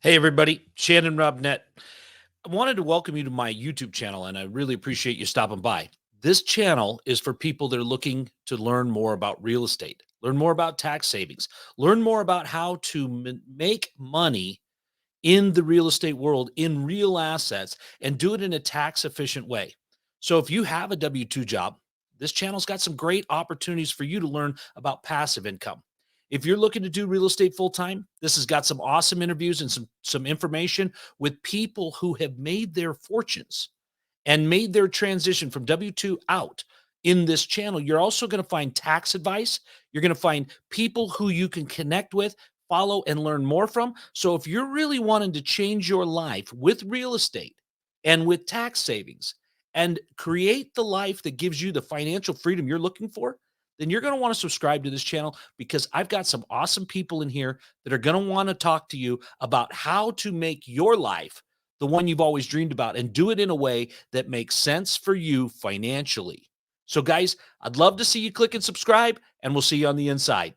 Hey, everybody, Shannon Robnett. I wanted to welcome you to my YouTube channel, and I really appreciate you stopping by. This channel is for people that are looking to learn more about real estate, learn more about tax savings, learn more about how to make money in the real estate world, in real assets, and do it in a tax efficient way. So, if you have a W 2 job, this channel's got some great opportunities for you to learn about passive income. If you're looking to do real estate full time, this has got some awesome interviews and some information with people who have made their fortunes and made their transition from W 2 out in this channel. You're also going to find tax advice. You're going to find people who you can connect with, follow, and learn more from. So if you're really wanting to change your life with real estate and with tax savings and create the life that gives you the financial freedom you're looking for, then you're going to want to subscribe to this channel because I've got some awesome people in here that are going to want to talk to you about how to make your life the one you've always dreamed about and do it in a way that makes sense for you financially. So, guys, I'd love to see you click and subscribe, and we'll see you on the inside.